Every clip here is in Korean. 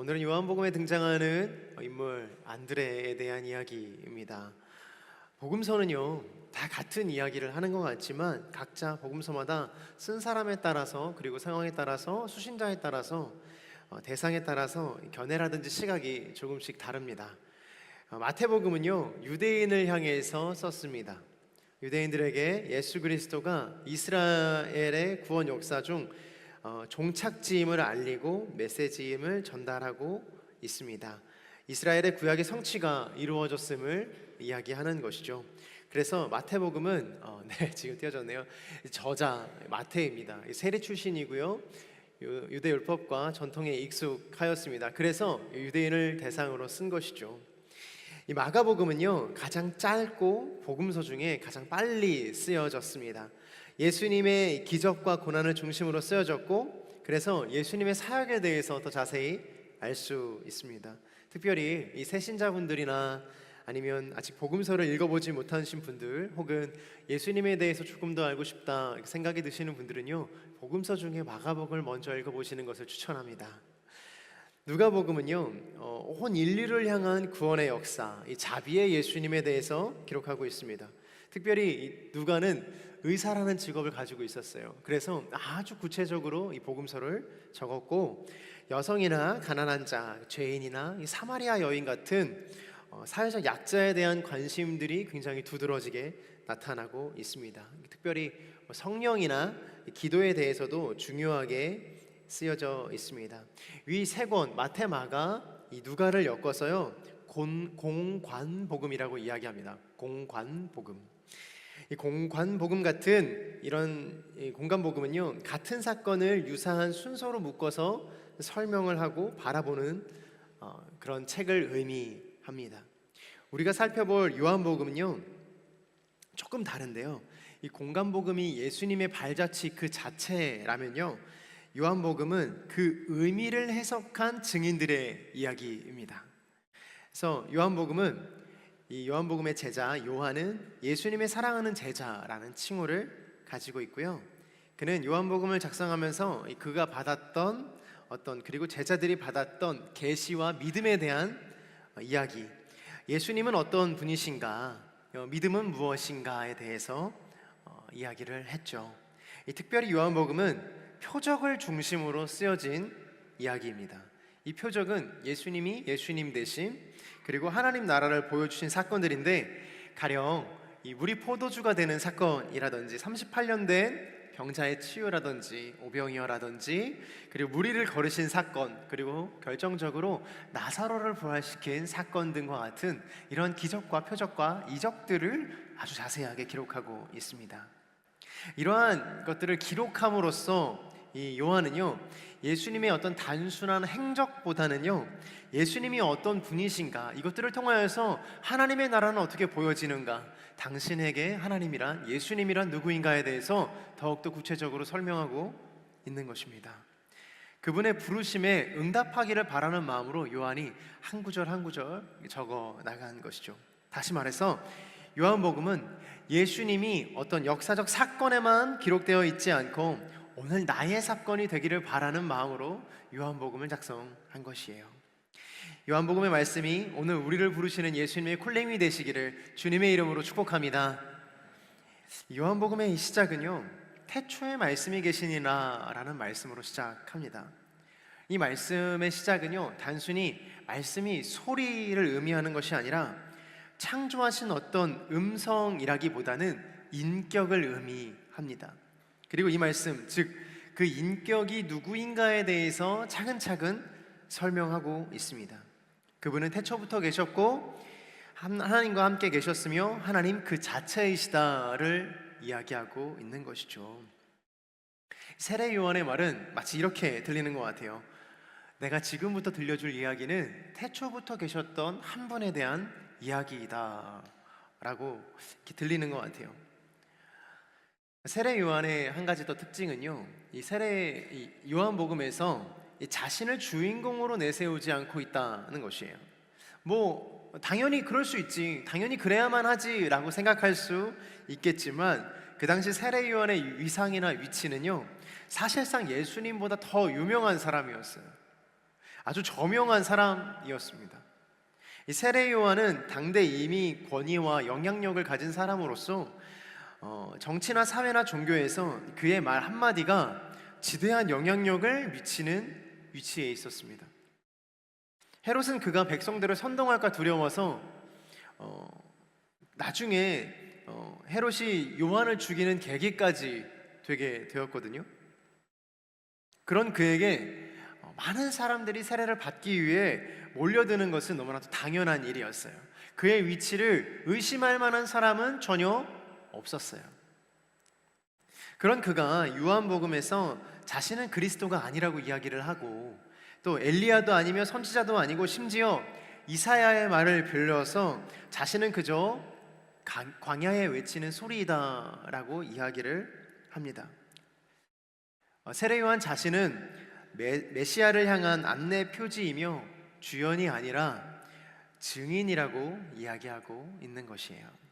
오늘은 요한복음에 등장하는 인물 안드레에 대한 이야기입니다. 복음서는요, 다 같은 이야기를 하는 것 같지만 각자 복음서마다 쓴 사람에 따라서, 그리고 상황에 따라서, 수신자에 따라서, 대상에 따라서 견해라든지 시각이 조금씩 다릅니다. 마태복음은요, 유대인을 향해서 썼습니다. 유대인들에게 예수 그리스도가 이스라엘의 구원 역사 중 종착지임을 알리고 메시지임을 전달하고 있습니다. 이스라엘의 구약의 성취가 이루어졌음을 이야기하는 것이죠. 그래서 마태복음은 지금 띄어졌네요. 저자 마태입니다. 세리 출신이고요, 유대 율법과 전통에 익숙하였습니다. 그래서 유대인을 대상으로 쓴 것이죠. 이 마가복음은요, 가장 짧고 복음서 중에 가장 빨리 쓰여졌습니다. 예수님의 기적과 고난을 중심으로 쓰여졌고, 그래서 예수님의 사역에 대해서 더 자세히 알 수 있습니다. 특별히 이 새신자분들이나 아니면 아직 복음서를 읽어보지 못하신 분들, 혹은 예수님에 대해서 조금 더 알고 싶다 생각이 드시는 분들은요, 복음서 중에 마가복음을 먼저 읽어보시는 것을 추천합니다. 누가복음은요, 온 인류를 향한 구원의 역사, 이 자비의 예수님에 대해서 기록하고 있습니다. 특별히 이 누가는 의사라는 직업을 가지고 있었어요. 그래서 아주 구체적으로 이 복음서를 적었고, 여성이나 가난한 자, 죄인이나 이 사마리아 여인 같은 사회적 약자에 대한 관심들이 굉장히 두드러지게 나타나고 있습니다. 특별히 성령이나 기도에 대해서도 중요하게 쓰여져 있습니다. 위 세 권 마태, 마가, 이 누가를 엮어서요, 공관복음이라고 이야기합니다. 공관복음. 이 공관복음 같은 이런 공관복음은요, 같은 사건을 유사한 순서로 묶어서 설명을 하고 바라보는 그런 책을 의미합니다. 우리가 살펴볼 요한복음은요, 조금 다른데요, 이 공관복음이 예수님의 발자취 그 자체라면요, 요한복음은 그 의미를 해석한 증인들의 이야기입니다. 그래서 이 요한복음의 제자 요한은 예수님의 사랑하는 제자라는 칭호를 가지고 있고요, 그는 요한복음을 작성하면서 그가 받았던 그리고 제자들이 받았던 계시와 믿음에 대한 이야기, 예수님은 어떤 분이신가, 믿음은 무엇인가에 대해서 이야기를 했죠. 특별히 요한복음은 표적을 중심으로 쓰여진 이야기입니다. 이 표적은 예수님이 예수님 되심, 그리고 하나님 나라를 보여주신 사건들인데, 가령 이 물이 포도주가 되는 사건이라든지 38년 된 병자의 치유라든지 오병이어라든지, 그리고 무리를 거르신 사건, 그리고 결정적으로 나사로를 부활시킨 사건 등과 같은 이런 기적과 표적과 이적들을 아주 자세하게 기록하고 있습니다. 이러한 것들을 기록함으로써 이 요한은요, 예수님의 어떤 단순한 행적보다는요, 예수님이 어떤 분이신가, 이것들을 통하여서 하나님의 나라는 어떻게 보여지는가, 당신에게 하나님이란, 예수님이란 누구인가에 대해서 더욱더 구체적으로 설명하고 있는 것입니다. 그분의 부르심에 응답하기를 바라는 마음으로 요한이 한 구절 한 구절 적어 나간 것이죠. 다시 말해서 요한복음은 예수님이 어떤 역사적 사건에만 기록되어 있지 않고 오늘 나의 사건이 되기를 바라는 마음으로 요한복음을 작성한 것이에요. 요한복음의 말씀이 오늘 우리를 부르시는 예수님의 콜렘이 되시기를 주님의 이름으로 축복합니다. 요한복음의 이 시작은요, 태초에 말씀이 계시니라라는 말씀으로 시작합니다. 이 말씀의 시작은요, 단순히 말씀이 소리를 의미하는 것이 아니라 창조하신 어떤 음성이라기보다는 인격을 의미합니다. 그리고 이 말씀, 즉 그 인격이 누구인가에 대해서 차근차근 설명하고 있습니다. 그분은 태초부터 계셨고 하나님과 함께 계셨으며 하나님 그 자체이시다를 이야기하고 있는 것이죠. 세례 요한의 말은 마치 이렇게 들리는 것 같아요. 내가 지금부터 들려줄 이야기는 태초부터 계셨던 한 분에 대한 이야기이다 라고 이렇게 들리는 것 같아요. 세례 요한의 한 가지 더 특징은요, 이 요한복음에서 이 자신을 주인공으로 내세우지 않고 있다는 것이에요. 뭐 당연히 그럴 수 있지, 당연히 그래야만 하지 라고 생각할 수 있겠지만, 그 당시 세례 요한의 위상이나 위치는요, 사실상 예수님보다 더 유명한 사람이었어요. 아주 저명한 사람이었습니다. 이 세례 요한은 당대 이미 권위와 영향력을 가진 사람으로서 정치나 사회나 종교에서 그의 말 한마디가 지대한 영향력을 미치는 위치에 있었습니다. 헤롯은 그가 백성들을 선동할까 두려워서 나중에 헤롯이 요한을 죽이는 계기까지 되게 되었거든요. 그런 그에게 많은 사람들이 세례를 받기 위해 몰려드는 것은 너무나도 당연한 일이었어요. 그의 위치를 의심할 만한 사람은 전혀 없었어요. 그런 그가 요한복음에서 자신은 그리스도가 아니라고 이야기를 하고, 또 엘리야도 아니며 선지자도 아니고 심지어 이사야의 말을 빌려서 자신은 그저 광야에 외치는 소리이다라고 이야기를 합니다. 세례 요한 자신은 메시아를 향한 안내 표지이며 주연이 아니라 증인이라고 이야기하고 있는 것이에요.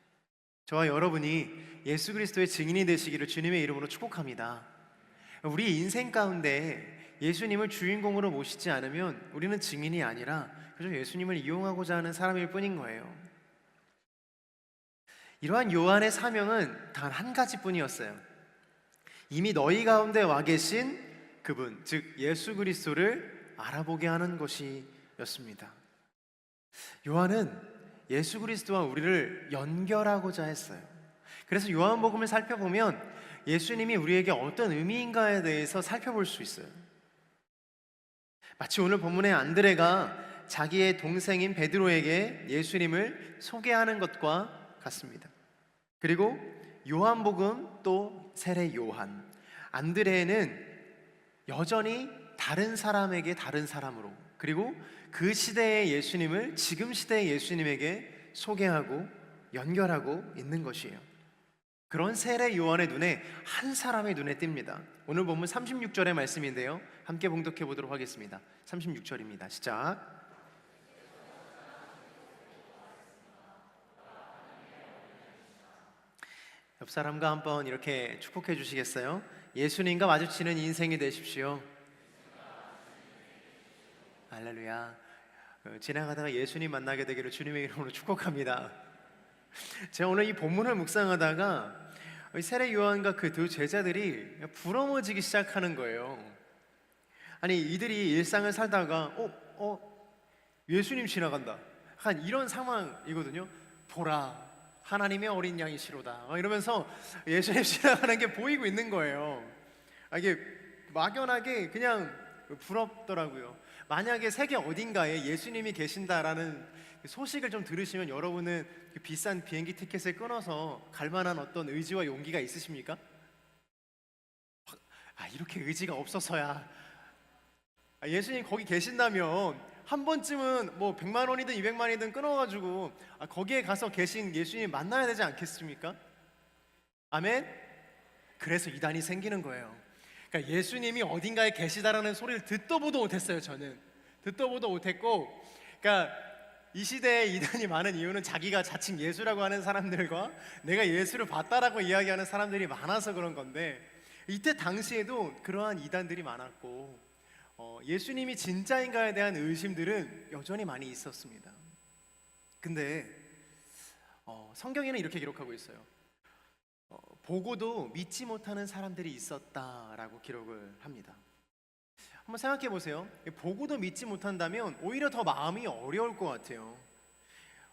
저와 여러분이 예수 그리스도의 증인이 되시기를 주님의 이름으로 축복합니다. 우리 인생 가운데 예수님을 주인공으로 모시지 않으면 우리는 증인이 아니라 그저 예수님을 이용하고자 하는 사람일 뿐인 거예요. 이러한 요한의 사명은 단 한 가지뿐이었어요. 이미 너희 가운데 와 계신 그분, 즉 예수 그리스도를 알아보게 하는 것이었습니다. 요한은 예수 그리스도와 우리를 연결하고자 했어요. 그래서 요한복음을 살펴보면 예수님이 우리에게 어떤 의미인가에 대해서 살펴볼 수 있어요. 마치 오늘 본문의 안드레가 자기의 동생인 베드로에게 예수님을 소개하는 것과 같습니다. 그리고 요한복음 또 세례 요한, 안드레는 여전히 다른 사람에게 다른 사람으로, 그리고 그 시대의 예수님을 지금 시대의 예수님에게 소개하고 연결하고 있는 것이에요. 그런 세례 요한의 눈에 한 사람의 눈에 띕니다. 오늘 본문 36절의 말씀인데요, 함께 봉독해 보도록 하겠습니다. 36절입니다. 시작. 옆 사람과 한번 이렇게 축복해 주시겠어요? 예수님과 마주치는 인생이 되십시오. 할렐루야. 지나가다가 예수님 만나게 되기를 주님의 이름으로 축복합니다. 제가 오늘 이 본문을 묵상하다가 세례 요한과 그 두 제자들이 부러워지기 시작하는 거예요. 아니, 이들이 일상을 살다가 예수님 지나간다, 한 이런 상황이거든요. 보라, 하나님의 어린 양이시로다, 이러면서 예수님 지나가는 게 보이고 있는 거예요. 이게 막연하게 그냥 부럽더라고요. 만약에 세계 어딘가에 예수님이 계신다라는 소식을 좀 들으시면 여러분은 그 비싼 비행기 티켓을 끊어서 갈 만한 어떤 의지와 용기가 있으십니까? 이렇게 의지가 없어서야. 예수님 거기 계신다면 한 번쯤은 뭐 100만 원이든 200만이든 끊어가지고 거기에 가서 계신 예수님 만나야 되지 않겠습니까? 아멘? 그래서 이단이 생기는 거예요. 그러니까 예수님이 어딘가에 계시다라는 소리를 듣도 보도 못했어요. 저는 듣도 보도 못했고, 그러니까 이 시대에 이단이 많은 이유는 자기가 자칭 예수라고 하는 사람들과 내가 예수를 봤다라고 이야기하는 사람들이 많아서 그런 건데, 이때 당시에도 그러한 이단들이 많았고 예수님이 진짜인가에 대한 의심들은 여전히 많이 있었습니다. 근데 성경에는 이렇게 기록하고 있어요. 보고도 믿지 못하는 사람들이 있었다라고 기록을 합니다. 한번 생각해 보세요. 보고도 믿지 못한다면 오히려 더 마음이 어려울 것 같아요.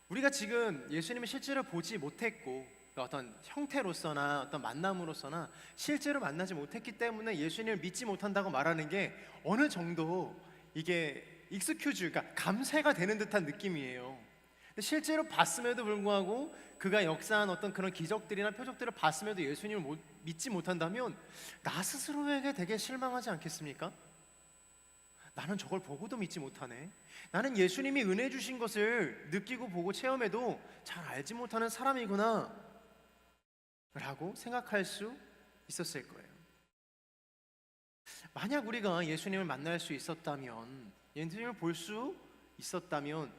우리가 지금 예수님을 실제로 보지 못했고 어떤 형태로서나 어떤 만남으로서나 실제로 만나지 못했기 때문에 예수님을 믿지 못한다고 말하는 게 어느 정도 이게 익스큐즈, 그러니까 감세가 되는 듯한 느낌이에요. 실제로 봤음에도 불구하고 그가 역사한 어떤 그런 기적들이나 표적들을 봤음에도 예수님을 믿지 못한다면 나 스스로에게 되게 실망하지 않겠습니까? 나는 저걸 보고도 믿지 못하네. 나는 예수님이 은혜 주신 것을 느끼고 보고 체험해도 잘 알지 못하는 사람이구나 라고 생각할 수 있었을 거예요. 만약 우리가 예수님을 만날 수 있었다면, 예수님을 볼 수 있었다면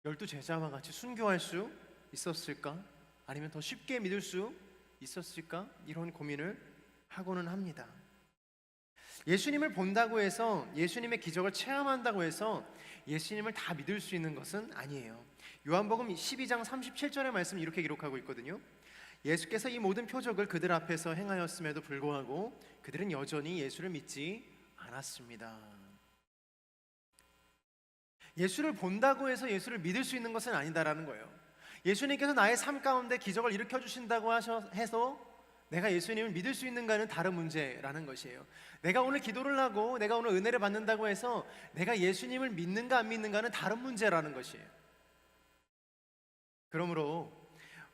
12제자와 같이 순교할 수 있었을까? 아니면 더 쉽게 믿을 수 있었을까? 이런 고민을 하고는 합니다. 예수님을 본다고 해서, 예수님의 기적을 체험한다고 해서 예수님을 다 믿을 수 있는 것은 아니에요. 요한복음 12장 37절의 말씀 이렇게 기록하고 있거든요. 예수께서 이 모든 표적을 그들 앞에서 행하였음에도 불구하고 그들은 여전히 예수를 믿지 않았습니다. 예수를 본다고 해서 예수를 믿을 수 있는 것은 아니다라는 거예요. 예수님께서 나의 삶 가운데 기적을 일으켜 주신다고 해서 내가 예수님을 믿을 수 있는가는 다른 문제라는 것이에요. 내가 오늘 기도를 하고 내가 오늘 은혜를 받는다고 해서 내가 예수님을 믿는가 안 믿는가는 다른 문제라는 것이에요. 그러므로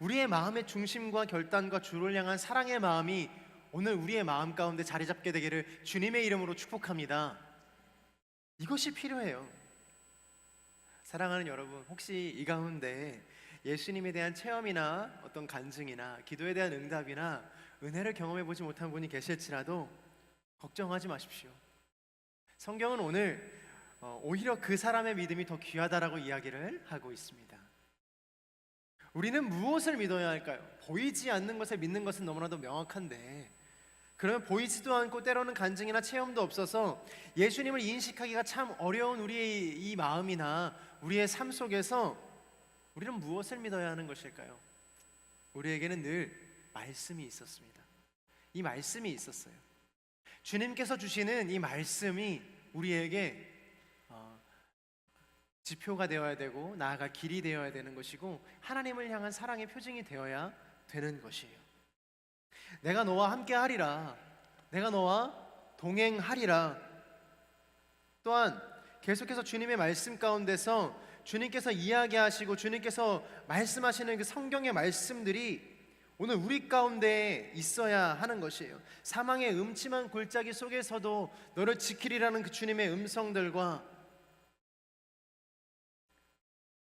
우리의 마음의 중심과 결단과 주를 향한 사랑의 마음이 오늘 우리의 마음 가운데 자리 잡게 되기를 주님의 이름으로 축복합니다. 이것이 필요해요. 사랑하는 여러분, 혹시 이 가운데 예수님에 대한 체험이나 어떤 간증이나 기도에 대한 응답이나 은혜를 경험해 보지 못한 분이 계실지라도 걱정하지 마십시오. 성경은 오늘 오히려 그 사람의 믿음이 더 귀하다라고 이야기를 하고 있습니다. 우리는 무엇을 믿어야 할까요? 보이지 않는 것을 믿는 것은 너무나도 명확한데, 그러면 보이지도 않고 때로는 간증이나 체험도 없어서 예수님을 인식하기가 참 어려운 우리의 이 마음이나 우리의 삶 속에서 우리는 무엇을 믿어야 하는 것일까요? 우리에게는 늘 말씀이 있었습니다. 이 말씀이 있었어요. 주님께서 주시는 이 말씀이 우리에게 지표가 되어야 되고 나아갈 길이 되어야 되는 것이고 하나님을 향한 사랑의 표징이 되어야 되는 것이에요. 내가 너와 함께 하리라, 내가 너와 동행하리라. 또한 계속해서 주님의 말씀 가운데서 주님께서 이야기하시고 주님께서 말씀하시는 그 성경의 말씀들이 오늘 우리 가운데 있어야 하는 것이에요. 사망의 음침한 골짜기 속에서도 너를 지키리라는 그 주님의 음성들과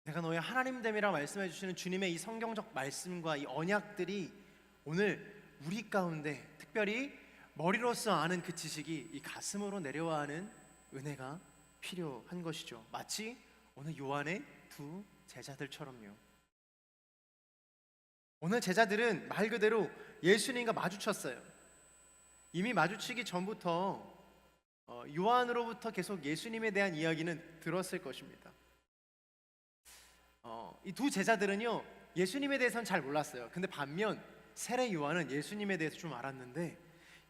내가 너의 하나님됨이라 말씀해 주시는 주님의 이 성경적 말씀과 이 언약들이 오늘 우리 가운데 특별히 머리로서 아는 그 지식이 이 가슴으로 내려와 하는 은혜가 필요한 것이죠. 마치 오늘 요한의 두 제자들처럼요. 오늘 제자들은 말 그대로 예수님과 마주쳤어요. 이미 마주치기 전부터 요한으로부터 계속 예수님에 대한 이야기는 들었을 것입니다. 이 두 제자들은요 예수님에 대해서는 잘 몰랐어요. 근데 반면 세례 요한은 예수님에 대해서 좀 알았는데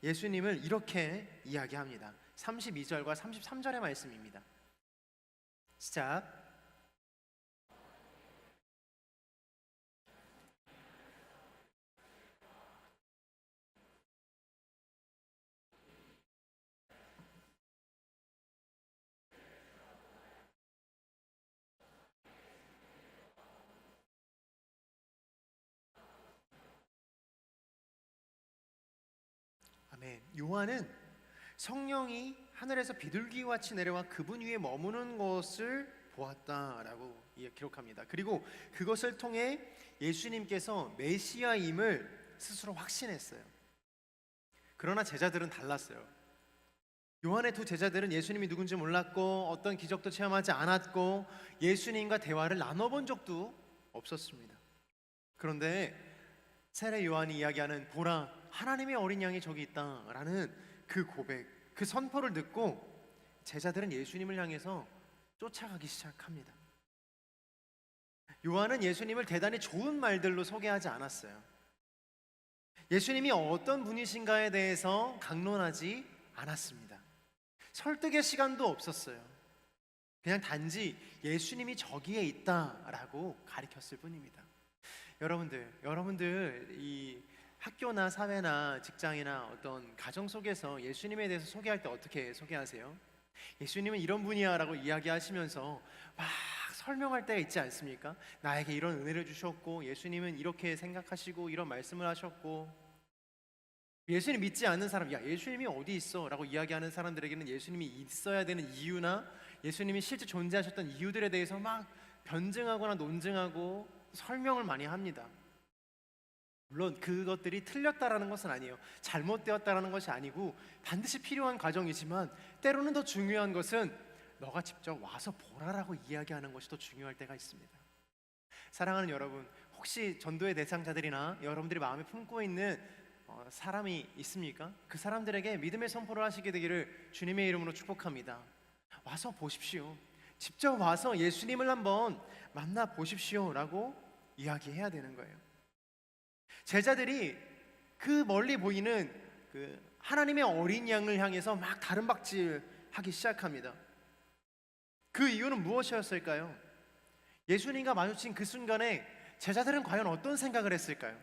예수님을 이렇게 이야기합니다. 32절과 33절의 말씀입니다. 시작. 아멘. 요한은 성령이 하늘에서 비둘기와 같이 내려와 그분 위에 머무는 것을 보았다라고 기록합니다. 그리고 그것을 통해 예수님께서 메시아임을 스스로 확신했어요. 그러나 제자들은 달랐어요. 요한의 두 제자들은 예수님이 누군지 몰랐고 어떤 기적도 체험하지 않았고 예수님과 대화를 나눠본 적도 없었습니다. 그런데 세례 요한이 이야기하는 보라 하나님의 어린 양이 저기 있다라는 그 고백, 그 선포를 듣고 제자들은 예수님을 향해서 쫓아가기 시작합니다. 요한은 예수님을 대단히 좋은 말들로 소개하지 않았어요. 예수님이 어떤 분이신가에 대해서 강론하지 않았습니다. 설득의 시간도 없었어요. 그냥 단지 예수님이 저기에 있다라고 가리켰을 뿐입니다. 여러분들 이 학교나 사회나 직장이나 어떤 가정 속에서 예수님에 대해서 소개할 때 어떻게 소개하세요? 예수님은 이런 분이야 라고 이야기하시면서 막 설명할 때가 있지 않습니까? 나에게 이런 은혜를 주셨고, 예수님은 이렇게 생각하시고 이런 말씀을 하셨고, 예수님 믿지 않는 사람, 야 예수님이 어디 있어? 라고 이야기하는 사람들에게는 예수님이 있어야 되는 이유나 예수님이 실제 존재하셨던 이유들에 대해서 막 변증하거나 논증하고 설명을 많이 합니다. 물론 그것들이 틀렸다라는 것은 아니에요. 잘못되었다라는 것이 아니고 반드시 필요한 과정이지만, 때로는 더 중요한 것은 너가 직접 와서 보라라고 이야기하는 것이 더 중요할 때가 있습니다. 사랑하는 여러분, 혹시 전도의 대상자들이나 여러분들이 마음에 품고 있는 사람이 있습니까? 그 사람들에게 믿음의 선포를 하시게 되기를 주님의 이름으로 축복합니다. 와서 보십시오. 직접 와서 예수님을 한번 만나 보십시오 라고 이야기해야 되는 거예요. 제자들이 그 멀리 보이는 그 하나님의 어린 양을 향해서 막 다름박질하기 시작합니다. 그 이유는 무엇이었을까요? 예수님과 마주친 그 순간에 제자들은 과연 어떤 생각을 했을까요?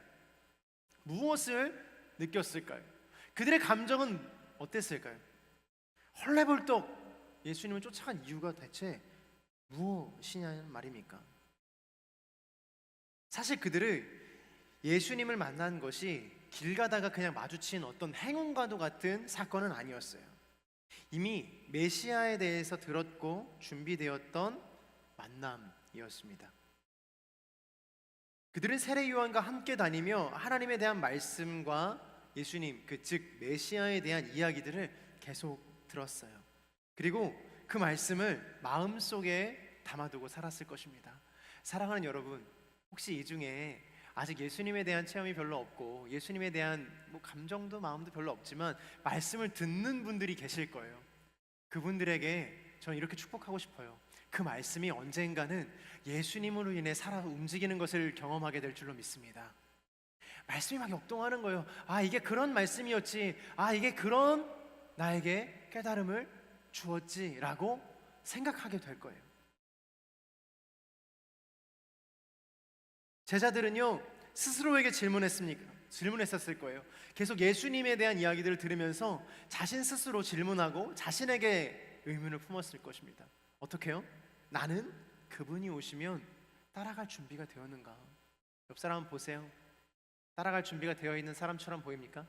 무엇을 느꼈을까요? 그들의 감정은 어땠을까요? 헐레벌떡 예수님을 쫓아간 이유가 대체 무엇이냐는 말입니까? 사실 그들을 예수님을 만난 것이 길 가다가 그냥 마주친 어떤 행운과도 같은 사건은 아니었어요. 이미 메시아에 대해서 들었고 준비되었던 만남이었습니다. 그들은 세례 요한과 함께 다니며 하나님에 대한 말씀과 예수님, 즉 메시아에 대한 이야기들을 계속 들었어요. 그리고 그 말씀을 마음속에 담아두고 살았을 것입니다. 사랑하는 여러분, 혹시 이 중에 아직 예수님에 대한 체험이 별로 없고 예수님에 대한 감정도 마음도 별로 없지만 말씀을 듣는 분들이 계실 거예요. 그분들에게 저는 이렇게 축복하고 싶어요. 그 말씀이 언젠가는 예수님으로 인해 살아 움직이는 것을 경험하게 될 줄로 믿습니다. 말씀이 막 역동하는 거예요. 아, 이게 그런 말씀이었지. 아, 이게 그런 나에게 깨달음을 주었지라고 생각하게 될 거예요. 제자들은요, 스스로에게 질문했었을 거예요. 계속 예수님에 대한 이야기들을 들으면서 자신 스스로 질문하고 자신에게 의문을 품었을 것입니다. 어떻게요? 나는 그분이 오시면 따라갈 준비가 되었는가? 옆 사람 한번 보세요. 따라갈 준비가 되어 있는 사람처럼 보입니까?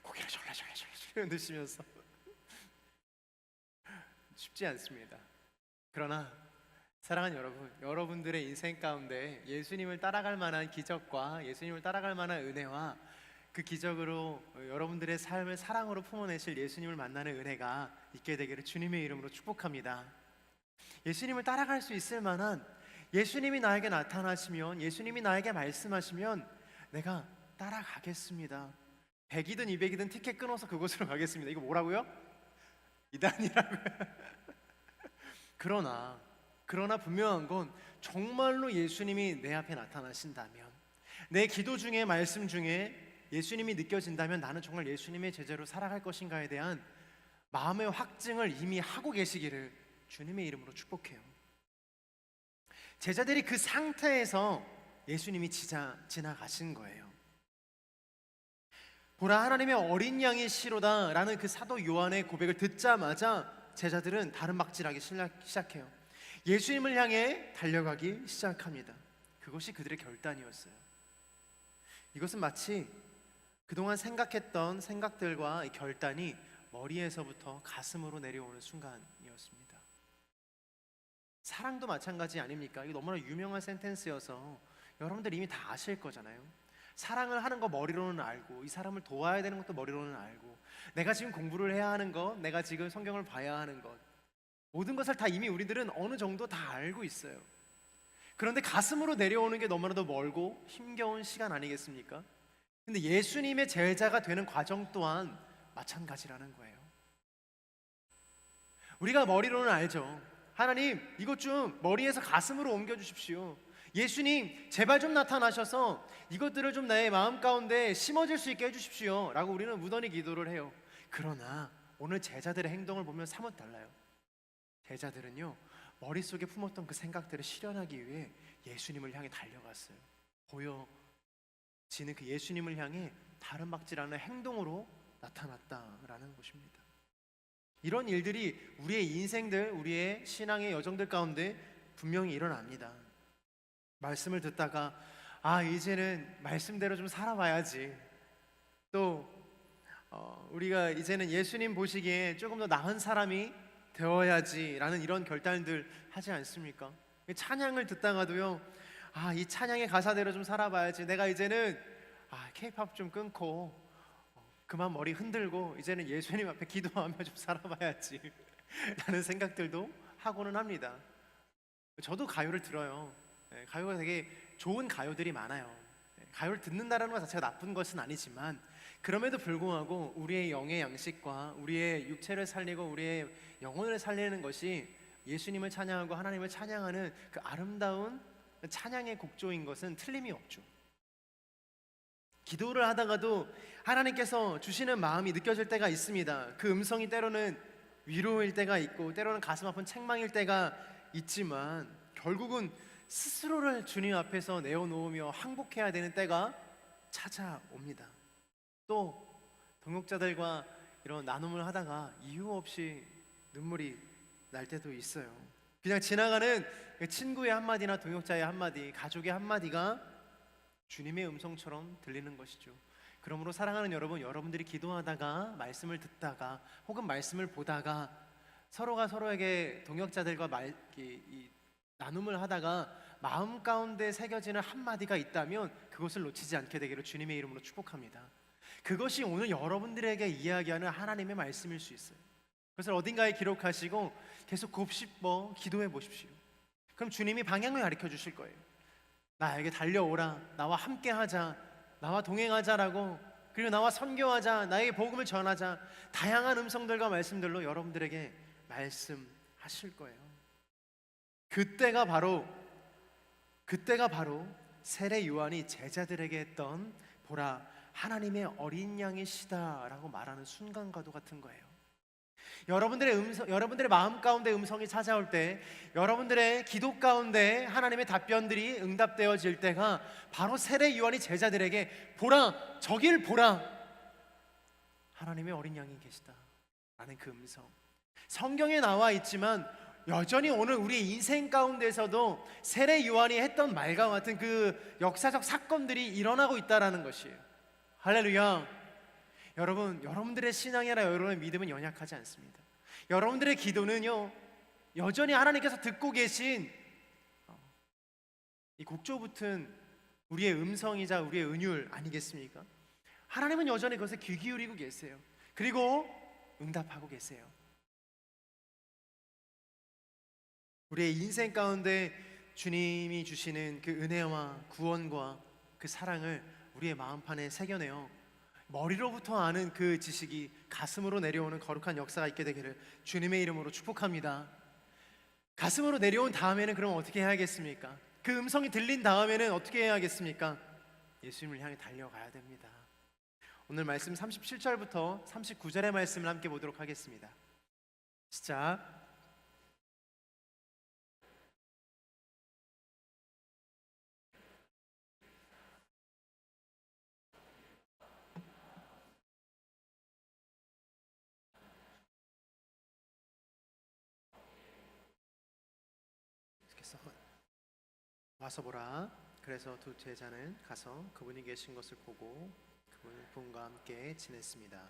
고개를 졸라졸라 흔드시면서 쉽지 않습니다. 그러나 사랑하는 여러분, 여러분들의 인생 가운데 예수님을 따라갈 만한 기적과 예수님을 따라갈 만한 은혜와 그 기적으로 여러분들의 삶을 사랑으로 품어내실 예수님을 만나는 은혜가 있게 되기를 주님의 이름으로 축복합니다. 예수님을 따라갈 수 있을 만한, 예수님이 나에게 나타나시면, 예수님이 나에게 말씀하시면 내가 따라가겠습니다. 100이든 200이든 티켓 끊어서 그곳으로 가겠습니다. 이거 뭐라고요? 이단이라고요. 그러나 분명한 건 정말로 예수님이 내 앞에 나타나신다면, 내 기도 중에 말씀 중에 예수님이 느껴진다면 나는 정말 예수님의 제자로 살아갈 것인가에 대한 마음의 확증을 이미 하고 계시기를 주님의 이름으로 축복해요. 제자들이 그 상태에서 예수님이 지나가신 거예요. 보라, 하나님의 어린 양이시로다 라는 그 사도 요한의 고백을 듣자마자 제자들은 다름박질하기 시작해요. 예수님을 향해 달려가기 시작합니다. 그것이 그들의 결단이었어요. 이것은 마치 그동안 생각했던 생각들과 결단이 머리에서부터 가슴으로 내려오는 순간이었습니다. 사랑도 마찬가지 아닙니까? 이거 너무나 유명한 센텐스여서 여러분들 이미 다 아실 거잖아요. 사랑을 하는 거 머리로는 알고, 이 사람을 도와야 되는 것도 머리로는 알고, 내가 지금 공부를 해야 하는 것, 내가 지금 성경을 봐야 하는 것, 모든 것을 다 이미 우리들은 어느 정도 다 알고 있어요. 그런데 가슴으로 내려오는 게 너무나도 멀고 힘겨운 시간 아니겠습니까? 근데 예수님의 제자가 되는 과정 또한 마찬가지라는 거예요. 우리가 머리로는 알죠. 하나님, 이것 좀 머리에서 가슴으로 옮겨 주십시오. 예수님, 제발 좀 나타나셔서 이것들을 좀 내 마음 가운데 심어질 수 있게 해주십시오 라고 우리는 무던히 기도를 해요. 그러나 오늘 제자들의 행동을 보면 사뭇 달라요. 제자들은요, 머릿속에 품었던 그 생각들을 실현하기 위해 예수님을 향해 달려갔어요. 보여지는 그 예수님을 향해 다른 박질하는 행동으로 나타났다라는 것입니다. 이런 일들이 우리의 인생들, 우리의 신앙의 여정들 가운데 분명히 일어납니다. 말씀을 듣다가 이제는 말씀대로 좀 살아봐야지, 또 우리가 이제는 예수님 보시기에 조금 더 나은 사람이 되어야지 라는 이런 결단들 하지 않습니까? 찬양을 듣다가도요, 이 찬양의 가사대로 좀 살아봐야지, 내가 이제는 K-팝 좀 끊고 그만 머리 흔들고 이제는 예수님 앞에 기도하며 좀 살아봐야지 라는 생각들도 하고는 합니다. 저도 가요를 들어요. 가요가 되게 좋은 가요들이 많아요. 가요를 듣는다는 것 자체가 나쁜 것은 아니지만, 그럼에도 불구하고 우리의 영의 양식과 우리의 육체를 살리고 우리의 영혼을 살리는 것이 예수님을 찬양하고 하나님을 찬양하는 그 아름다운 찬양의 곡조인 것은 틀림이 없죠. 기도를 하다가도 하나님께서 주시는 마음이 느껴질 때가 있습니다. 그 음성이 때로는 위로일 때가 있고 때로는 가슴 아픈 책망일 때가 있지만, 결국은 스스로를 주님 앞에서 내어놓으며 항복해야 되는 때가 찾아옵니다. 또 동역자들과 이런 나눔을 하다가 이유 없이 눈물이 날 때도 있어요. 그냥 지나가는 친구의 한마디나 동역자의 한마디, 가족의 한마디가 주님의 음성처럼 들리는 것이죠. 그러므로 사랑하는 여러분, 여러분들이 기도하다가 말씀을 듣다가 혹은 말씀을 보다가 서로가 서로에게 동역자들과 나눔을 하다가 마음 가운데 새겨지는 한마디가 있다면 그것을 놓치지 않게 되기를 주님의 이름으로 축복합니다. 그것이 오늘 여러분들에게 이야기하는 하나님의 말씀일 수 있어요. 그것을 어딘가에 기록하시고 계속 곱씹어 기도해 보십시오. 그럼 주님이 방향을 가르쳐 주실 거예요. 나에게 달려오라, 나와 함께 하자, 나와 동행하자라고, 그리고 나와 선교하자, 나에게 복음을 전하자, 다양한 음성들과 말씀들로 여러분들에게 말씀하실 거예요. 그때가 바로 세례 요한이 제자들에게 했던 보라 하나님의 어린 양이시다라고 말하는 순간과도 같은 거예요. 여러분들의 마음 가운데 음성이 찾아올 때, 여러분들의 기도 가운데 하나님의 답변들이 응답되어질 때가 바로 세례 요한이 제자들에게 보라, 저길 보라, 하나님의 어린 양이 계시다 라는 그 음성, 성경에 나와 있지만 여전히 오늘 우리의 인생 가운데서도 세례 요한이 했던 말과 같은 그 역사적 사건들이 일어나고 있다는 것이에요. 할렐루야. 여러분, 여러분들의 신앙이나 여러분의 믿음은 연약하지 않습니다. 여러분들의 기도는요, 여전히 하나님께서 듣고 계신 이 곡조 붙은 우리의 음성이자 우리의 은율 아니겠습니까? 하나님은 여전히 그것에 귀 기울이고 계세요. 그리고 응답하고 계세요. 우리의 인생 가운데 주님이 주시는 그 은혜와 구원과 그 사랑을 우리의 마음판에 새겨내어 머리로부터 아는 그 지식이 가슴으로 내려오는 거룩한 역사가 있게 되기를 주님의 이름으로 축복합니다. 가슴으로 내려온 다음에는 그럼 어떻게 해야겠습니까? 그 음성이 들린 다음에는 어떻게 해야겠습니까? 예수님을 향해 달려가야 됩니다. 오늘 말씀 37절부터 39절의 말씀을 함께 보도록 하겠습니다. 시작. 와서 보라. 그래서 두 제자는 가서 그분이 계신 것을 보고 그분과 함께 지냈습니다.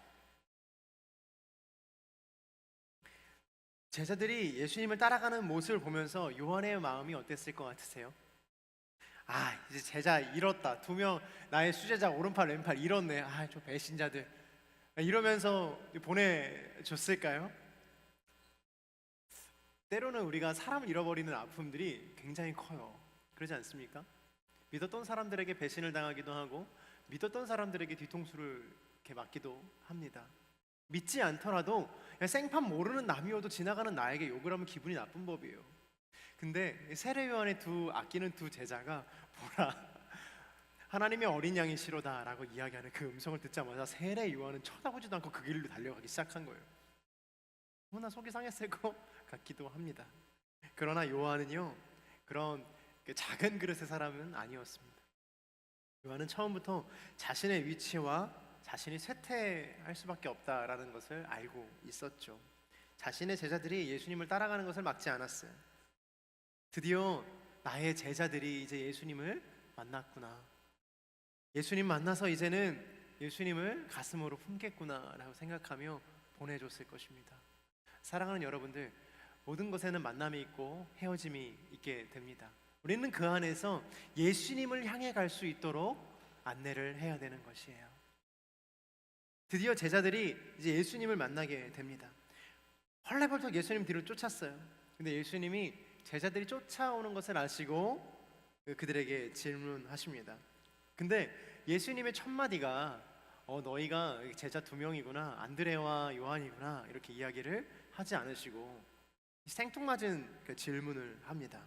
제자들이 예수님을 따라가는 모습을 보면서 요한의 마음이 어땠을 것 같으세요? 이제 제자 잃었다, 두 명 나의 수제자 오른팔 왼팔 잃었네, 저 배신자들, 이러면서 보내줬을까요? 때로는 우리가 사람을 잃어버리는 아픔들이 굉장히 커요. 그러지 않습니까? 믿었던 사람들에게 배신을 당하기도 하고 믿었던 사람들에게 뒤통수를 이렇게 맞기도 합니다. 믿지 않더라도 그냥 생판 모르는 남이어도 지나가는 나에게 욕을 하면 기분이 나쁜 법이에요. 근데 세례 요한의 아끼는 두 제자가 보라, 하나님의 어린 양이 시로다라고 이야기하는 그 음성을 듣자마자 세례 요한은 쳐다보지도 않고 그 길로 달려가기 시작한 거예요. 너무나 속이 상했을 것 같기도 합니다. 그러나 요한은요, 그런 그 작은 그릇의 사람은 아니었습니다. 요한은 처음부터 자신의 위치와 자신이 쇠퇴할 수밖에 없다라는 것을 알고 있었죠. 자신의 제자들이 예수님을 따라가는 것을 막지 않았어요. 드디어 나의 제자들이 이제 예수님을 만났구나, 예수님 만나서 이제는 예수님을 가슴으로 품겠구나 라고 생각하며 보내줬을 것입니다. 사랑하는 여러분들, 모든 것에는 만남이 있고 헤어짐이 있게 됩니다. 우리는 그 안에서 예수님을 향해 갈 수 있도록 안내를 해야 되는 것이에요. 드디어 제자들이 이제 예수님을 만나게 됩니다. 헐레벌떡 예수님 뒤로 쫓았어요. 근데 예수님이 제자들이 쫓아오는 것을 아시고 그들에게 질문하십니다. 근데 예수님의 첫 마디가 너희가 제자 두 명이구나, 안드레와 요한이구나, 이렇게 이야기를 하지 않으시고 생뚱맞은 그 질문을 합니다.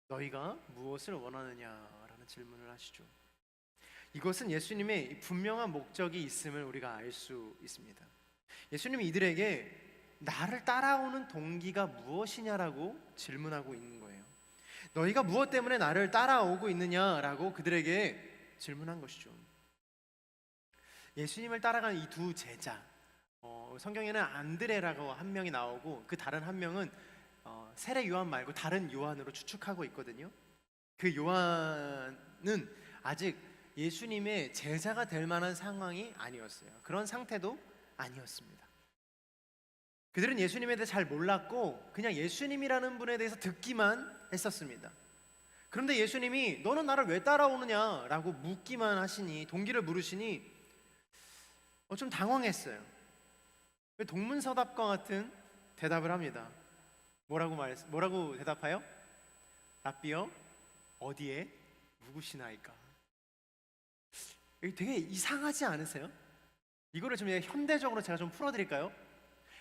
너희가 무엇을 원하느냐라는 질문을 하시죠. 이것은 예수님의 분명한 목적이 있음을 우리가 알 수 있습니다. 예수님이 이들에게 나를 따라오는 동기가 무엇이냐라고 질문하고 있는 거예요. 너희가 무엇 때문에 나를 따라오고 있느냐라고 그들에게 질문한 것이죠. 예수님을 따라가는 이 두 제자, 성경에는 안드레라고 한 명이 나오고 그 다른 한 명은 세례 요한 말고 다른 요한으로 추측하고 있거든요. 그 요한은 아직 예수님의 제자가 될 만한 상황이 아니었어요. 그런 상태도 아니었습니다. 그들은 예수님에 대해 잘 몰랐고 그냥 예수님이라는 분에 대해서 듣기만 했었습니다. 그런데 예수님이 너는 나를 왜 따라오느냐라고 묻기만 하시니, 동기를 물으시니 좀 당황했어요. 동문서답과 같은 대답을 합니다. 뭐라고 대답해요? 랍비여, 어디에 누구시나이까? 되게 이상하지 않으세요? 이거를 좀 현대적으로 제가 좀 풀어드릴까요?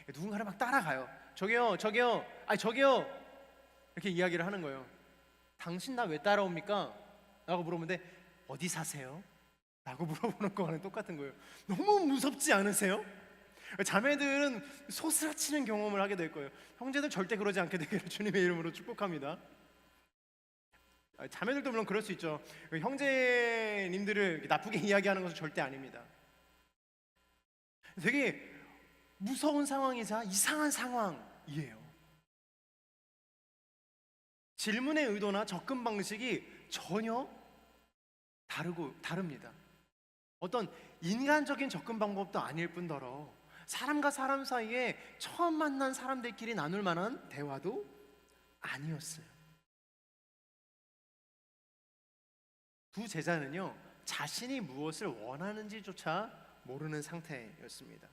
누군가를 막 따라가요. 저기요, 저기요 이렇게 이야기를 하는 거예요. 당신 나 왜 따라옵니까? 라고 물어보는데 어디 사세요? 라고 물어보는 거와는 똑같은 거예요. 너무 무섭지 않으세요? 자매들은 소스라치는 경험을 하게 될 거예요. 형제들 절대 그러지 않게 되기를 주님의 이름으로 축복합니다. 자매들도 물론 그럴 수 있죠. 형제님들을 나쁘게 이야기하는 것은 절대 아닙니다. 되게 무서운 상황이자 이상한 상황이에요. 질문의 의도나 접근 방식이 전혀 다릅니다. 어떤 인간적인 접근 방법도 아닐 뿐더러 사람과 사람 사이에 처음 만난 사람들끼리 나눌 만한 대화도 아니었어요. 두 제자는요, 자신이 무엇을 원하는지조차 모르는 상태였습니다.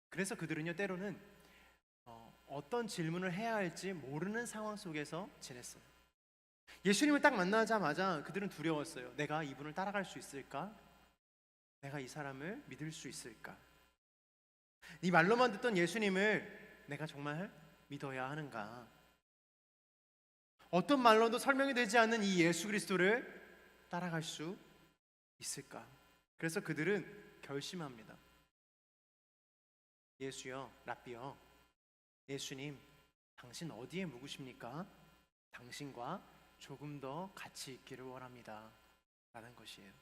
그래서 그들은요, 때로는 어떤 질문을 해야 할지 모르는 상황 속에서 지냈어요. 예수님을 딱 만나자마자 그들은 두려웠어요. 내가 이분을 따라갈 수 있을까? 내가 이 사람을 믿을 수 있을까? 이 말로만 듣던 예수님을 내가 정말 믿어야 하는가? 어떤 말로도 설명이 되지 않는 이 예수 그리스도를 따라갈 수 있을까? 그래서 그들은 결심합니다. 예수여, 랍비여, 예수님, 당신 어디에 묵으십니까? 당신과 조금 더 같이 있기를 원합니다. 라는 것이에요.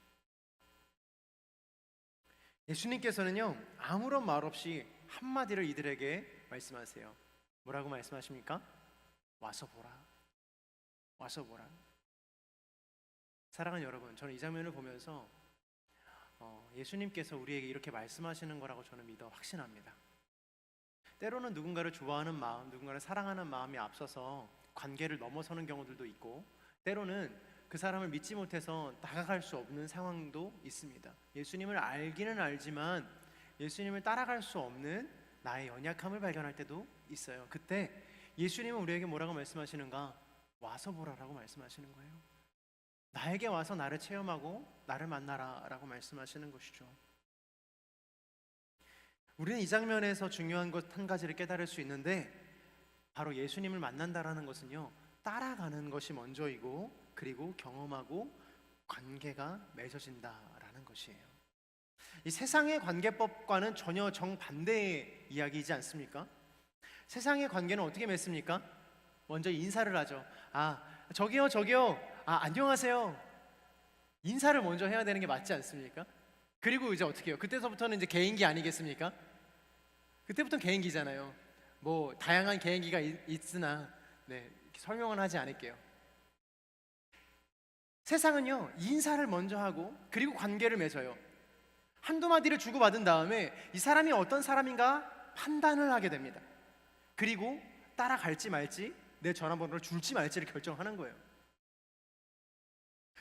예수님께서는요, 아무런 말 없이 한마디를 이들에게 말씀하세요. 뭐라고 말씀하십니까? 와서 보라. 와서 보라. 사랑하는 여러분, 저는 이 장면을 보면서 예수님께서 우리에게 이렇게 말씀하시는 거라고 저는 믿어 확신합니다. 때로는 누군가를 좋아하는 마음, 누군가를 사랑하는 마음이 앞서서 관계를 넘어서는 경우들도 있고, 때로는 그 사람을 믿지 못해서 다가갈 수 없는 상황도 있습니다. 예수님을 알기는 알지만 예수님을 따라갈 수 없는 나의 연약함을 발견할 때도 있어요. 그때 예수님은 우리에게 뭐라고 말씀하시는가? 와서 보라라고 말씀하시는 거예요. 나에게 와서 나를 체험하고 나를 만나라 라고 말씀하시는 것이죠. 우리는 이 장면에서 중요한 것 한 가지를 깨달을 수 있는데, 바로 예수님을 만난다라는 것은요, 따라가는 것이 먼저이고, 그리고 경험하고 관계가 맺어진다라는 것이에요. 이 세상의 관계법과는 전혀 정반대의 이야기이지 않습니까? 세상의 관계는 어떻게 맺습니까? 먼저 인사를 하죠. 저기요, 저기요. 안녕하세요. 인사를 먼저 해야 되는 게 맞지 않습니까? 그리고 이제 어떻게 해요? 그때서부터는 이제 개인기 아니겠습니까? 그때부터는 개인기잖아요. 뭐 다양한 개인기가 있으나 설명은 하지 않을게요. 세상은요, 인사를 먼저 하고 그리고 관계를 맺어요. 한두 마디를 주고받은 다음에 이 사람이 어떤 사람인가 판단을 하게 됩니다. 그리고 따라갈지 말지, 내 전화번호를 줄지 말지를 결정하는 거예요.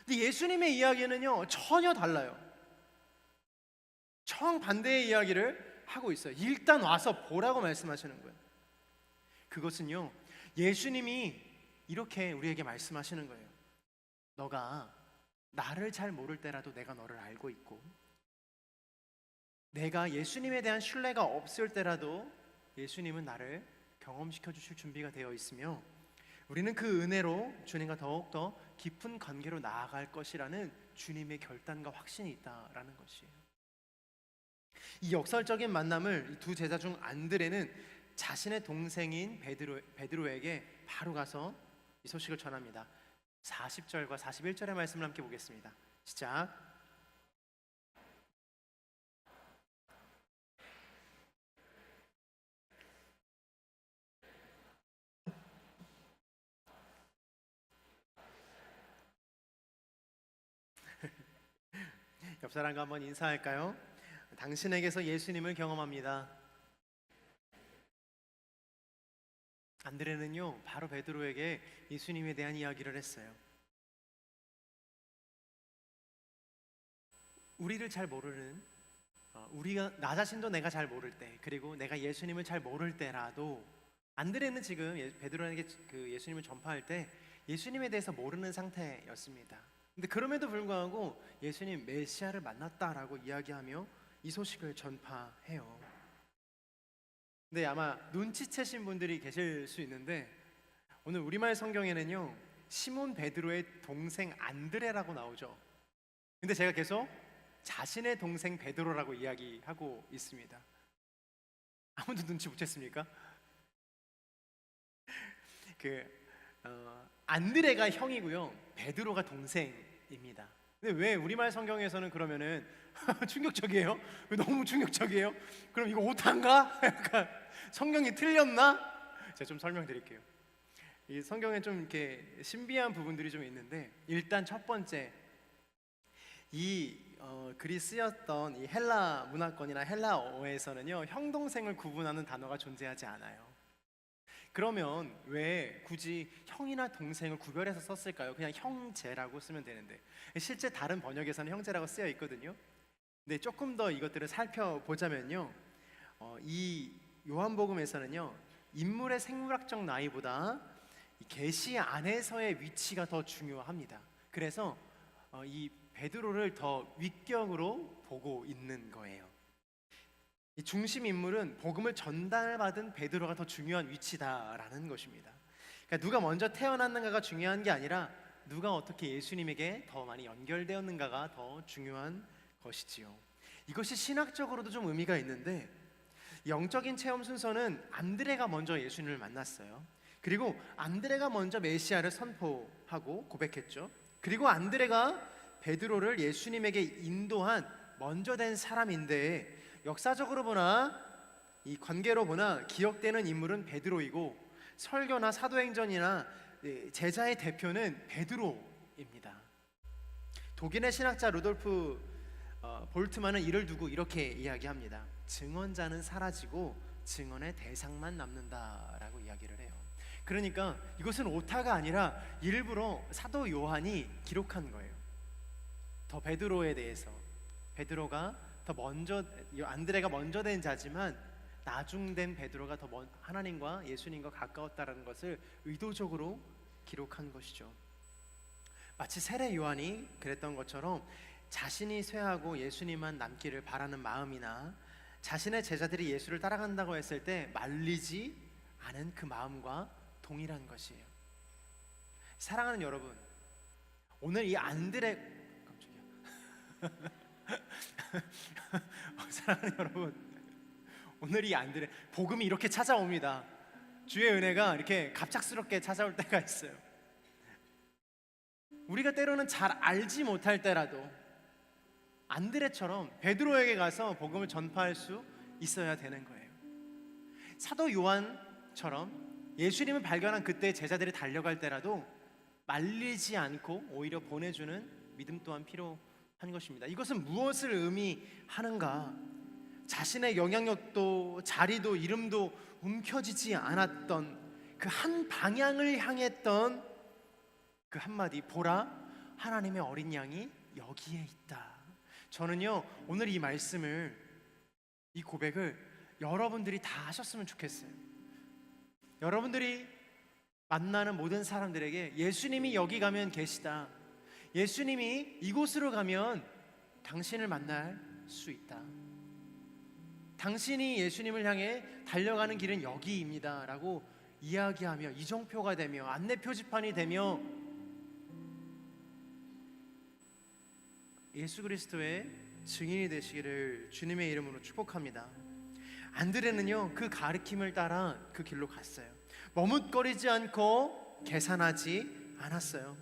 근데 예수님의 이야기는요, 전혀 달라요. 정반대의 이야기를 하고 있어요. 일단 와서 보라고 말씀하시는 거예요. 그것은요, 예수님이 이렇게 우리에게 말씀하시는 거예요. 너가 나를 잘 모를 때라도 내가 너를 알고 있고, 내가 예수님에 대한 신뢰가 없을 때라도 예수님은 나를 경험시켜 주실 준비가 되어 있으며, 우리는 그 은혜로 주님과 더욱더 깊은 관계로 나아갈 것이라는 주님의 결단과 확신이 있다라는 것이에요. 이 역설적인 만남을 두 제자 중 안드레는 자신의 동생인 베드로에게 바로 가서 이 소식을 전합니다. 40절과 41절의 말씀을 함께 보겠습니다. 시작. 옆 사람과 한번 인사할까요? 당신에게서 예수님을 경험합니다. 안드레는요, 바로 베드로에게 예수님에 대한 이야기를 했어요. 우리를 잘 모르는, 우리가 나 자신도 내가 잘 모를 때, 그리고 내가 예수님을 잘 모를 때라도, 안드레는 지금 베드로에게 그 예수님을 전파할 때 예수님에 대해서 모르는 상태였습니다. 근데 그럼에도 불구하고 예수님 메시아를 만났다라고 이야기하며 이 소식을 전파해요. 근데 아마 눈치채신 분들이 계실 수 있는데, 오늘 우리말 성경에는요, 시몬 베드로의 동생 안드레라고 나오죠. 근데 제가 계속 자신의 동생 베드로라고 이야기하고 있습니다. 아무도 눈치 못 챘습니까? 안드레가 형이고요, 베드로가 동생입니다. 근데 왜 우리말 성경에서는 그러면은 충격적이에요? 너무 충격적이에요? 그럼 이거 오타인가? 약간 성경이 틀렸나? 제가 좀 설명드릴게요. 이 성경에 좀 이렇게 신비한 부분들이 좀 있는데, 일단 첫 번째, 이 글이 쓰였던 이 헬라 문화권이나 헬라어에서는요, 형 동생을 구분하는 단어가 존재하지 않아요. 그러면 왜 굳이 형이나 동생을 구별해서 썼을까요? 그냥 형제라고 쓰면 되는데, 실제 다른 번역에서는 형제라고 쓰여 있거든요. 근데 조금 더 이것들을 살펴보자면요, 이 요한복음에서는요, 인물의 생물학적 나이보다 계시 안에서의 위치가 더 중요합니다. 그래서 이 베드로를 더 윗격으로 보고 있는 거예요. 이 중심 인물은 복음을 전달받은 베드로가 더 중요한 위치다라는 것입니다. 그러니까 누가 먼저 태어났는가가 중요한 게 아니라 누가 어떻게 예수님에게 더 많이 연결되었는가가 더 중요한 것이지요. 이것이 신학적으로도 좀 의미가 있는데, 영적인 체험 순서는 안드레가 먼저 예수님을 만났어요. 그리고 안드레가 먼저 메시아를 선포하고 고백했죠. 그리고 안드레가 베드로를 예수님에게 인도한 먼저 된 사람인데, 역사적으로 보나 이 관계로 보나 기억되는 인물은 베드로이고, 설교나 사도행전이나 제자의 대표는 베드로입니다. 독일의 신학자 루돌프 볼트만은 이를 두고 이렇게 이야기합니다. 증언자는 사라지고 증언의 대상만 남는다라고 이야기를 해요. 그러니까 이것은 오타가 아니라 일부러 사도 요한이 기록한 거예요. 더 베드로에 대해서, 베드로가 더 먼저, 안드레가 먼저 된 자지만 나중된 베드로가 더 하나님과 예수님과 가까웠다라는 것을 의도적으로 기록한 것이죠. 마치 세례 요한이 그랬던 것처럼 자신이 쇠하고 예수님만 남기를 바라는 마음이나 자신의 제자들이 예수를 따라간다고 했을 때 말리지 않은 그 마음과 동일한 것이에요. 사랑하는 여러분, 오늘 이 안드레 깜짝이야. 사랑하는 여러분, 오늘 이 안드레 복음이 이렇게 찾아옵니다. 주의 은혜가 이렇게 갑작스럽게 찾아올 때가 있어요. 우리가 때로는 잘 알지 못할 때라도 안드레처럼 베드로에게 가서 복음을 전파할 수 있어야 되는 거예요. 사도 요한처럼 예수님을 발견한 그때 제자들이 달려갈 때라도 말리지 않고 오히려 보내주는 믿음 또한 필요한 것입니다. 이것은 무엇을 의미하는가? 자신의 영향력도 자리도 이름도 움켜쥐지 않았던 그 한 방향을 향했던 그 한마디, 보라, 하나님의 어린 양이 여기에 있다. 저는요, 오늘 이 말씀을, 이 고백을 여러분들이 다 하셨으면 좋겠어요. 여러분들이 만나는 모든 사람들에게 예수님이 여기 가면 계시다, 예수님이 이곳으로 가면 당신을 만날 수 있다, 당신이 예수님을 향해 달려가는 길은 여기입니다 라고 이야기하며 이정표가 되며 안내 표지판이 되며 예수 그리스도의 증인이 되시기를 주님의 이름으로 축복합니다. 안드레는요, 그 가르침을 따라 그 길로 갔어요. 머뭇거리지 않고 계산하지 않았어요.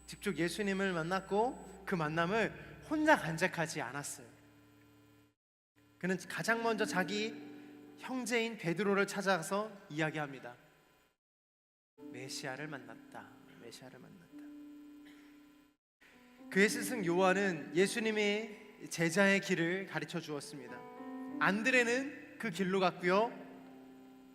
직접 예수님을 만났고 그 만남을 혼자 간직하지 않았어요. 그는 가장 먼저 자기 형제인 베드로를 찾아서 이야기합니다. 메시아를 만났다. 메시아를 만났다. 그의 스승 요한은 예수님의 제자의 길을 가르쳐 주었습니다. 안드레는 그 길로 갔고요.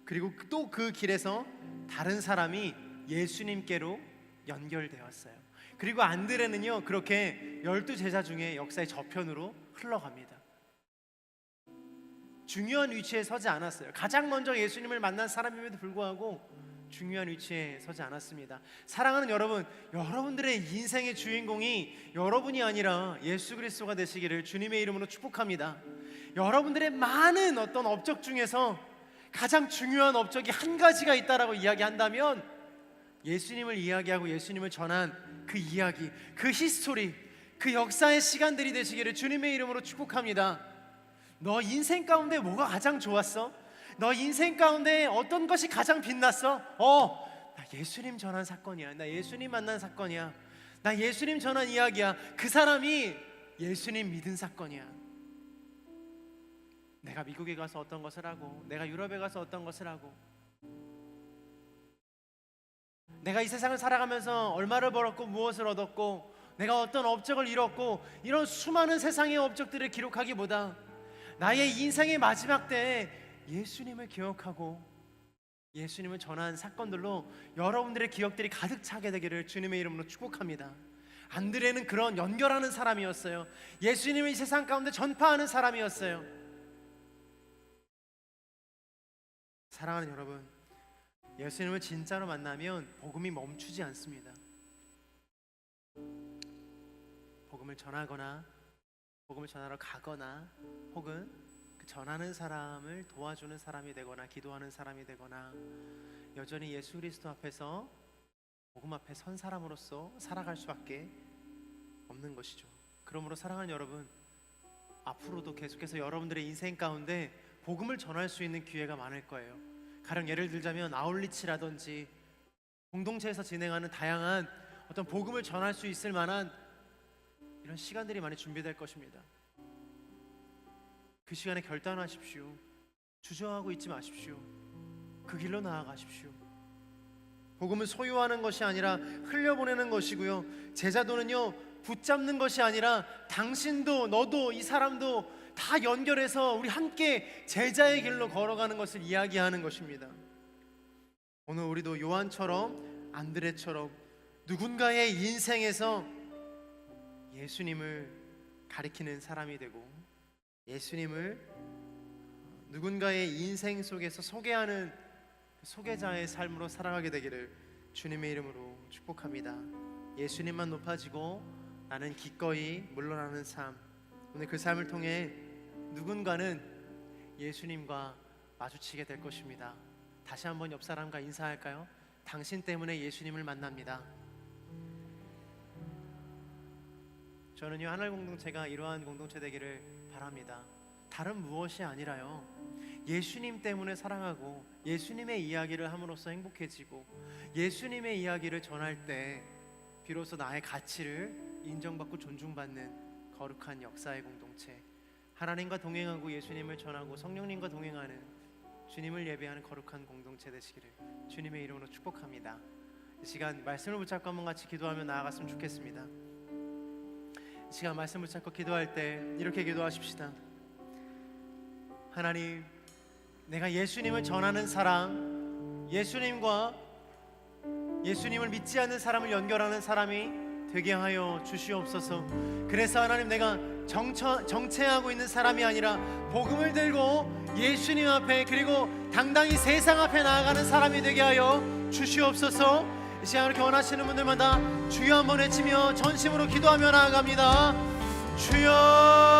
그리고 또 그 길에서 다른 사람이 예수님께로 연결되었어요. 그리고 안드레는요, 그렇게 12제자 중에 역사의 저편으로 흘러갑니다. 중요한 위치에 서지 않았어요. 가장 먼저 예수님을 만난 사람임에도 불구하고 중요한 위치에 서지 않았습니다. 사랑하는 여러분, 여러분들의 인생의 주인공이 여러분이 아니라 예수 그리스도가 되시기를 주님의 이름으로 축복합니다. 여러분들의 많은 어떤 업적 중에서 가장 중요한 업적이 한 가지가 있다라고 이야기한다면 예수님을 이야기하고 예수님을 전한 그 이야기, 그 히스토리, 그 역사의 시간들이 되시기를 주님의 이름으로 축복합니다. 너 인생 가운데 뭐가 가장 좋았어? 너 인생 가운데 어떤 것이 가장 빛났어? 나 예수님 전한 사건이야. 나 예수님 만난 사건이야. 나 예수님 전한 이야기야. 그 사람이 예수님 믿은 사건이야. 내가 미국에 가서 어떤 것을 하고, 내가 유럽에 가서 어떤 것을 하고, 내가 이 세상을 살아가면서 얼마를 벌었고 무엇을 얻었고, 내가 어떤 업적을 이뤘고, 이런 수많은 세상의 업적들을 기록하기보다 나의 인생의 마지막 때에 예수님을 기억하고 예수님을 전한 사건들로 여러분들의 기억들이 가득 차게 되기를 주님의 이름으로 축복합니다. 안드레는 그런 연결하는 사람이었어요. 예수님을 이 세상 가운데 전파하는 사람이었어요. 사랑하는 여러분, 예수님을 진짜로 만나면 복음이 멈추지 않습니다. 복음을 전하거나 복음을 전하러 가거나 혹은 그 전하는 사람을 도와주는 사람이 되거나 기도하는 사람이 되거나 여전히 예수 그리스도 앞에서 복음 앞에 선 사람으로서 살아갈 수밖에 없는 것이죠. 그러므로 사랑하는 여러분, 앞으로도 계속해서 여러분들의 인생 가운데 복음을 전할 수 있는 기회가 많을 거예요. 가령 예를 들자면 아울리치라든지 공동체에서 진행하는 다양한 어떤 복음을 전할 수 있을 만한 이런 시간들이 많이 준비될 것입니다. 그 시간에 결단하십시오. 주저하고 있지 마십시오. 그 길로 나아가십시오. 복음은 소유하는 것이 아니라 흘려보내는 것이고요, 제자도는요 붙잡는 것이 아니라 당신도 너도 이 사람도 다 연결해서 우리 함께 제자의 길로 걸어가는 것을 이야기하는 것입니다. 오늘 우리도 요한처럼 안드레처럼 누군가의 인생에서 예수님을 가리키는 사람이 되고 예수님을 누군가의 인생 속에서 소개하는 소개자의 삶으로 살아가게 되기를 주님의 이름으로 축복합니다. 예수님만 높아지고 나는 기꺼이 물러나는 삶, 오늘 그 삶을 통해 누군가는 예수님과 마주치게 될 것입니다. 다시 한번 옆 사람과 인사할까요? 당신 때문에 예수님을 만납니다. 저는요, 하늘 공동체가 이러한 공동체 되기를 바랍니다. 다른 무엇이 아니라요, 예수님 때문에 사랑하고 예수님의 이야기를 함으로써 행복해지고 예수님의 이야기를 전할 때 비로소 나의 가치를 인정받고 존중받는 거룩한 역사의 공동체, 하나님과 동행하고 예수님을 전하고 성령님과 동행하는 주님을 예배하는 거룩한 공동체 되시기를 주님의 이름으로 축복합니다. 이 시간 말씀을 붙잡고 한번 같이 기도하며 나아갔으면 좋겠습니다. 이 시간 말씀 붙잡고 기도할 때 이렇게 기도하십시다. 하나님, 내가 예수님을 전하는 사람, 예수님과 예수님을 믿지 않는 사람을 연결하는 사람이 되게 하여 주시옵소서. 그래서 하나님, 내가 정체하고 있는 사람이 아니라 복음을 들고 예수님 앞에, 그리고 당당히 세상 앞에 나아가는 사람이 되게 하여 주시옵소서. 이 시간 이렇게 원하시는 분들마다 주여 한번 외치며 전심으로 기도하며 나아갑니다. 주여.